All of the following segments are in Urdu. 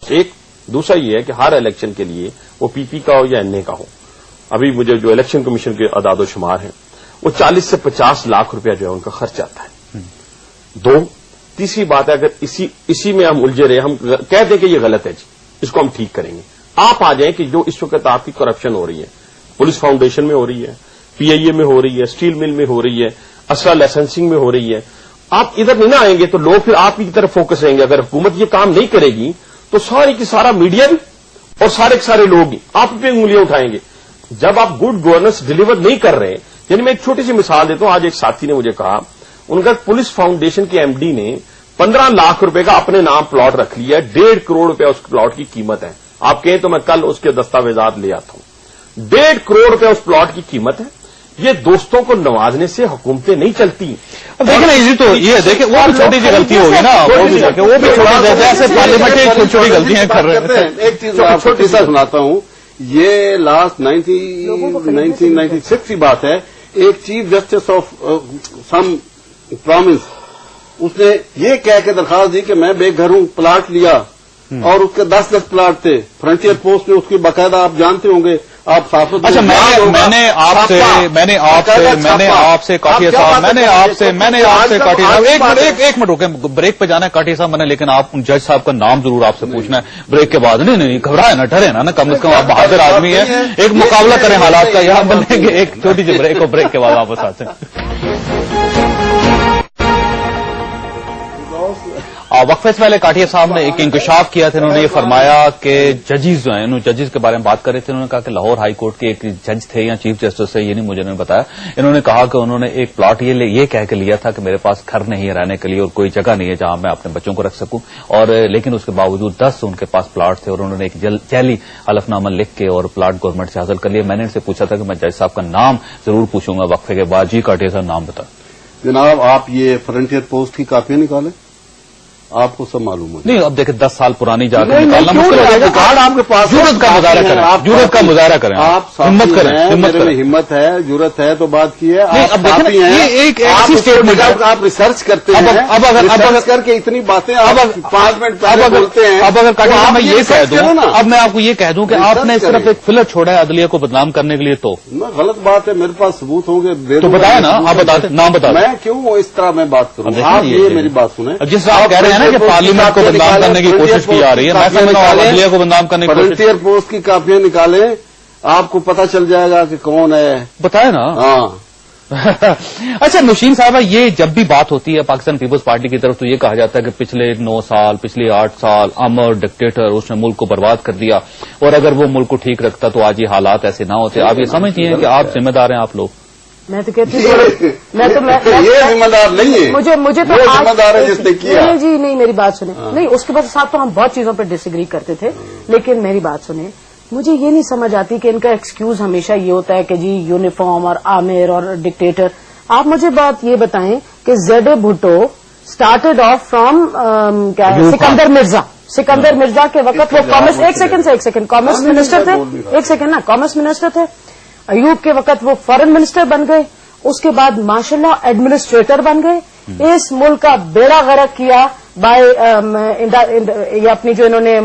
ایک دوسرا یہ ہے کہ ہر الیکشن کے لیے وہ پی پی کا ہو یا این اے کا ہو، ابھی مجھے جو الیکشن کمیشن کے اعداد و شمار ہیں وہ 40 سے 50 لاکھ روپیہ جو ہے ان کا خرچ آتا ہے. تیسری بات ہے اگر اسی میں ہم الجھے رہے، ہم کہہ دیں کہ یہ غلط ہے جی، اس کو ہم ٹھیک کریں گے. آپ آ جائیں کہ جو اس وقت آپ کی کرپشن ہو رہی ہے پولیس فاؤنڈیشن میں ہو رہی ہے، پی آئی اے میں ہو رہی ہے، اسٹیل مل میں ہو رہی ہے، اسرا لائسنسنگ میں ہو رہی ہے، آپ ادھر نہیں نہ آئیں گے تو لوگ پھر آپ کی طرف فوکس رہیں گے. اگر حکومت یہ کام نہیں کرے گی تو ساری کی سارا میڈیا بھی اور سارے کے سارے لوگ ہی آپ پہ انگلیاں اٹھائیں گے. جب آپ گڈ گورننس ڈیلیور نہیں کر رہے، یعنی میں ایک چھوٹی سی مثال دیتا ہوں. آج ایک ساتھی نے مجھے کہا ان کا پولیس فاؤنڈیشن کے ایم ڈی نے 15 لاکھ روپے کا اپنے نام پلاٹ رکھ لیا ہے، 1.5 کروڑ روپے اس پلاٹ کی قیمت ہے. آپ کہیں تو میں کل اس کے دستاویزات لے آتا ہوں. 1.5 کروڑ روپے اس پلاٹ کی قیمت ہے. یہ دوستوں کو نوازنے سے حکومتیں نہیں چلتی. دیکھیں نا ایزی تو یہ دیکھیں وہ بھی چھوٹی سی غلطی ہوگی نا، وہ بھی چھوٹی ایسے پارلیمنٹ چھوٹی چھوٹی غلطیاں کر رہے ہیں. ایک چیز چھوٹی سا سناتا ہوں، یہ لاسٹ 1996 کی بات ہے. ایک chief justice of some province اس نے یہ کہہ کے درخواست دی کہ میں بے گھر ہوں، پلاٹ لیا اور اس کے 10 پلاٹ تھے. فرنٹیئر پوسٹ میں اس کی باقاعدہ آپ جانتے ہوں گے، آپ صاف. اچھا میں نے آپ سے کاٹیا صاحب ایک منٹ روکیں، بریک پہ جانا ہے کاٹیا صاحب میں نے، لیکن آپ جج صاحب کا نام ضرور آپ سے پوچھنا ہے بریک کے بعد. نہیں گھبرائے نا، ڈرے نا، کم از کم آپ بہادر آدمی ہیں. ایک مقابلہ کریں حالات کا یہاں بنیں گے. ایک چھوٹی سی بریک اور بریک کے بعد واپس آتے ہیں. وقفے سے پہلے کاٹیا صاحب نے ایک انکشاف کیا تھا. انہوں نے یہ فرمایا کہ ججز جو ہیں، انہوں ججز کے بارے میں بات کر رہے تھے. انہوں نے کہا کہ لاہور ہائی کورٹ کے ایک جج تھے یا چیف جسٹس سے، یہ نہیں مجھے بتایا. انہوں نے کہا کہ انہوں نے ایک پلاٹ یہ کہہ کے لیا تھا کہ میرے پاس گھر نہیں ہے رہنے کے لیے اور کوئی جگہ نہیں ہے جہاں میں اپنے بچوں کو رکھ سکوں، اور لیکن اس کے باوجود 10 ان کے پاس پلاٹ تھے اور انہوں نے ایک جعلی حلف نامہ لکھ کے اور پلاٹ گورنمنٹ سے حاصل کر لیا. میں نے ان سے پوچھا تھا کہ میں جج صاحب کا نام ضرور پوچھوں گا وقفے کے بعد. جی کاٹیا صاحب نام بتا. جناب آپ یہ فرنٹیئر پوسٹ کی کاپیاں نکالیں، آپ کو سب معلوم ہو. نہیں اب دیکھیں 10 سال پرانی جا کر نکالنا مشکل ہو جائے گا. آپ کے پاس جرأت کا مظاہرہ کریں، جرأت کا مظاہرہ کریں، آپ ہمت کریں. ہمت ہے، جرأت ہے تو بات کی ہے. اب دیکھیں ایک ایسی اسٹیٹمنٹ آپ ریسرچ کرتے ہیں، اب اگر کر کے اتنی باتیں 5 منٹ پہلے بولتے ہیں. اب اگر کاٹیا میں یہ کہہ دوں، اب میں آپ کو یہ کہہ دوں کہ آپ نے صرف ایک فلر چھوڑا ہے عدلیہ کو بدنام کرنے کے لیے، تو غلط بات ہے. میرے پاس ثبوت ہوں گے تو بتائیں نا. آپ بتا دیں، نام بتا دیں. میں کیوں اس طرح میں بات کروں؟ آپ یہ میری بات سنیں. جس طرح آپ کہہ رہے ہیں نا کہ پارلیمنٹ کو بدنام کرنے کی کوشش کی جا رہی ہے، میں سمجھتا ہوں عدلیہ کو بدنام کرنے کی کوشش. فرنٹیئر پوسٹ کی کاپیاں نکالیں، آپ کو پتہ چل جائے گا کہ کون ہے. بتائیں نا. ہاں اچھا نوشین صاحبہ، یہ جب بھی بات ہوتی ہے پاکستان پیپلز پارٹی کی طرف تو یہ کہا جاتا ہے کہ پچھلے 9 سال، پچھلے 8 سال امر ڈکٹیٹر اس نے ملک کو برباد کر دیا، اور اگر وہ ملک کو ٹھیک رکھتا تو آج یہ حالات ایسے نہ ہوتے. آپ یہ سمجھتی ہیں کہ آپ ذمہ دار ہیں؟ آپ لوگ میں تو کہتی ہوں یہ ذمہ دار نہیں ہے، مجھے تو ذمہ دار ہے جس نے کیا. جی نہیں میری بات سنیں. نہیں اس کے بعد صاحب تو ہم بہت چیزوں پہ ڈس ایگری کرتے تھے، لیکن میری بات سنیں. مجھے یہ نہیں سمجھ آتی کہ ان کا ایکسکیوز ہمیشہ یہ ہوتا ہے کہ جی یونیفارم اور عامر اور ڈکٹیٹر. آپ مجھے بات یہ بتائیں کہ Z a Bhutto started off from کیا ہے سکندر مرزا کے وقت وہ کامرس کامرس منسٹر تھے. ایک سیکنڈ نا، کامرس منسٹر تھے. ایوب کے وقت وہ فارن منسٹر بن گئے. اس کے بعد ماشاءاللہ ایڈمنسٹریٹر بن گئے. اس ملک کا بیڑا غرق کیا بائی یہ اپنی جو انہوں نے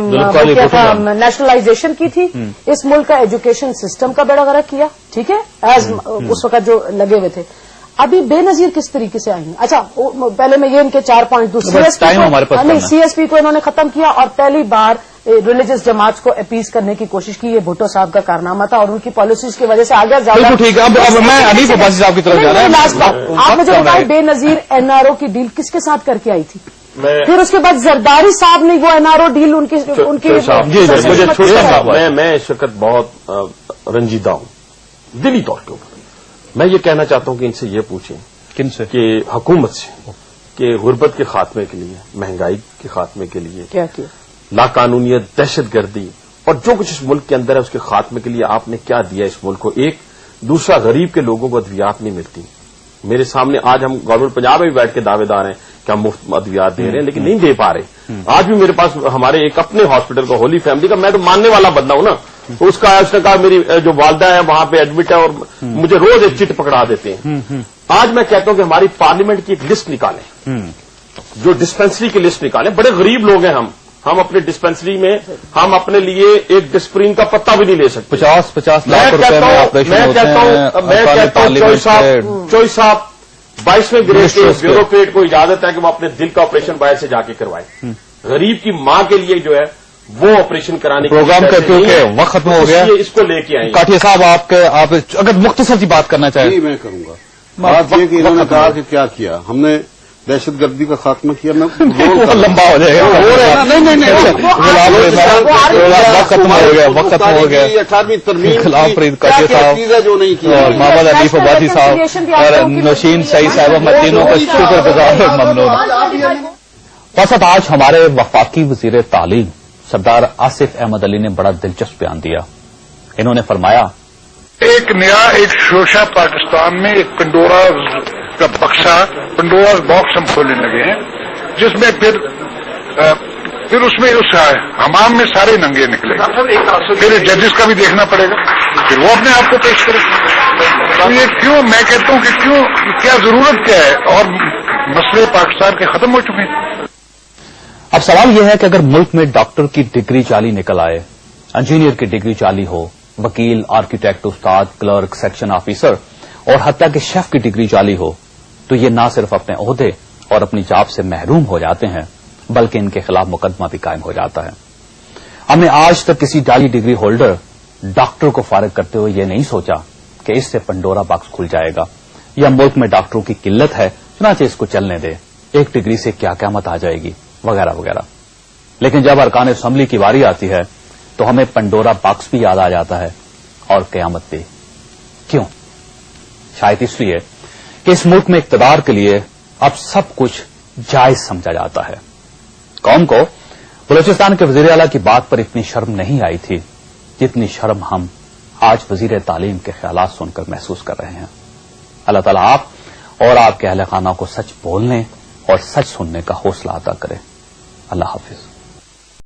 کیا تھا نیشنلائزیشن کی تھی. اس ملک کا ایجوکیشن سسٹم کا بیڑا غرق کیا. ٹھیک ہے، ایز اس وقت جو لگے ہوئے تھے. ابھی بے نظیر کس طریقے سے آئیں گے؟ اچھا پہلے میں یہ ان کے 4 پوائنٹ دوں. سی ایس پی کو انہوں نے ختم کیا اور پہلی بار ریلیجس جماعت کو اپیز کرنے کی کوشش کی. یہ بھٹو صاحب کا کارنامہ تھا اور ان کی پالیسیز کی وجہ سے آگے زیادہ. ٹھیک ہے، اب میں ابھی عباسی صاحب کی طرف جا رہا ہوں. لاسٹ بات آپ مجھے بتائیں، بے نظیر این آر او کی ڈیل کس کے ساتھ کر کے آئی تھی؟ پھر اس کے بعد زرداری صاحب نے وہ این آر او ڈیل ان کی میں اس وقت بہت رنجیدہ ہوں دلی طور کے اوپر. میں یہ کہنا چاہتا ہوں کہ ان سے یہ پوچھیں کن سے کہ حکومت سے کہ غربت کے خاتمے کے لیے، مہنگائی کے خاتمے کے لیے کیا کیا، لاقانونیت، دہشت گردی اور جو کچھ اس ملک کے اندر ہے اس کے خاتمے کے لیے آپ نے کیا دیا اس ملک کو. ایک دوسرا غریب کے لوگوں کو ادویات نہیں ملتی. میرے سامنے آج ہم گورنمنٹ پنجاب میں بھی بیٹھ کے دعوے دار ہیں کہ ہم مفت ادویات دے رہے ہیں، لیکن نہیں دے پا رہے. آج بھی میرے پاس ہمارے ایک اپنے ہاسپٹل کا ہولی فیملی کا، میں تو ماننے والا بندہ ہوں نا، اس نے کہا میری جو والدہ ہے وہاں پہ ایڈمٹ ہے اور مجھے روز ایک چٹ پکڑا دیتے ہیں. آج میں کہتا ہوں کہ ہماری پارلیمنٹ کی ایک لسٹ نکالیں، جو ڈسپینسری کی لسٹ نکالیں. بڑے غریب لوگ ہیں ہم اپنے ڈسپینسری میں ہم اپنے لیے ایک ڈسپرین کا پتا بھی نہیں لے سکتے. 50 لاکھ روپے میں آپریشن ہوتے ہیں. میں کہتا ہوں چوئی صاحب 22ویں گریڈ کے بیوروکریٹ کو اجازت ہے کہ وہ اپنے دل کا آپریشن باہر سے جا کے کروائے. غریب کی ماں کے لیے جو ہے وہ آپریشن کرانے کے پروگرام کا کیونکہ وقت ختم ہو گیا, اس کو لے کے آئیں. کاٹیا صاحب آپ اگر مختصر سی بات کرنا چاہیں. میں کروں گا. بات یہ کہ انہوں نے کہا کہ کیا ہم نے دہشت گردی کا خاتمہ کیا. میں لمبا ہو جائے گا. وقت ختم ہو گیا. 18ویں ترمیم خلاف فرید کاٹیا صاحب جو نہیں کی اور محمد علیف عبادی صاحب اور نوشین سعید صاحب, ہم تینوں کا شکر گزار ممنون. وسط آج ہمارے وفاقی وزیر تعلیم سردار آصف احمد علی نے بڑا دلچسپ بیان دیا. انہوں نے فرمایا ایک نیا ایک شوشہ پاکستان میں ایک پنڈورا کا بکسا, پنڈورا باکس ہم کھولنے لگے ہیں, جس میں پھر اس میں اس حمام میں سارے ننگے نکلے گا. پھر ججز کا بھی دیکھنا پڑے گا, پھر وہ اپنے آپ کو پیش کرے. تو یہ کیوں, میں کہتا ہوں کہ کیوں, کیا ضرورت کیا ہے, اور مسئلے پاکستان کے ختم ہو چکے ہیں. اب سوال یہ ہے کہ اگر ملک میں ڈاکٹر کی ڈگری جعلی نکل آئے, انجینئر کی ڈگری جعلی ہو, وکیل, آرکیٹیکٹ, استاد, کلرک, سیکشن آفیسر اور حتیٰ کہ شیف کی ڈگری جعلی ہو, تو یہ نہ صرف اپنے عہدے اور اپنی جاب سے محروم ہو جاتے ہیں بلکہ ان کے خلاف مقدمہ بھی قائم ہو جاتا ہے. ہم نے آج تک کسی جعلی ڈگری ہولڈر ڈاکٹر کو فارغ کرتے ہوئے یہ نہیں سوچا کہ اس سے پنڈورا باکس کھل جائے گا, یا ملک میں ڈاکٹروں کی قلت ہے چنانچہ اس کو چلنے دے, ایک ڈگری سے کیا قیامت آ جائے گی, وغیرہ وغیرہ. لیکن جب ارکان اسمبلی کی باری آتی ہے تو ہمیں پنڈورا باکس بھی یاد آ جاتا ہے اور قیامت بھی. کیوں؟ شاید اس لیے کہ اس ملک میں اقتدار کے لیے اب سب کچھ جائز سمجھا جاتا ہے. قوم کو بلوچستان کے وزیر اعلیٰ کی بات پر اتنی شرم نہیں آئی تھی جتنی شرم ہم آج وزیر تعلیم کے خیالات سن کر محسوس کر رہے ہیں. اللہ تعالیٰ آپ اور آپ کے اہل خانہ کو سچ بولنے اور سچ سننے کا حوصلہ عطا کرے. اللہ حافظ.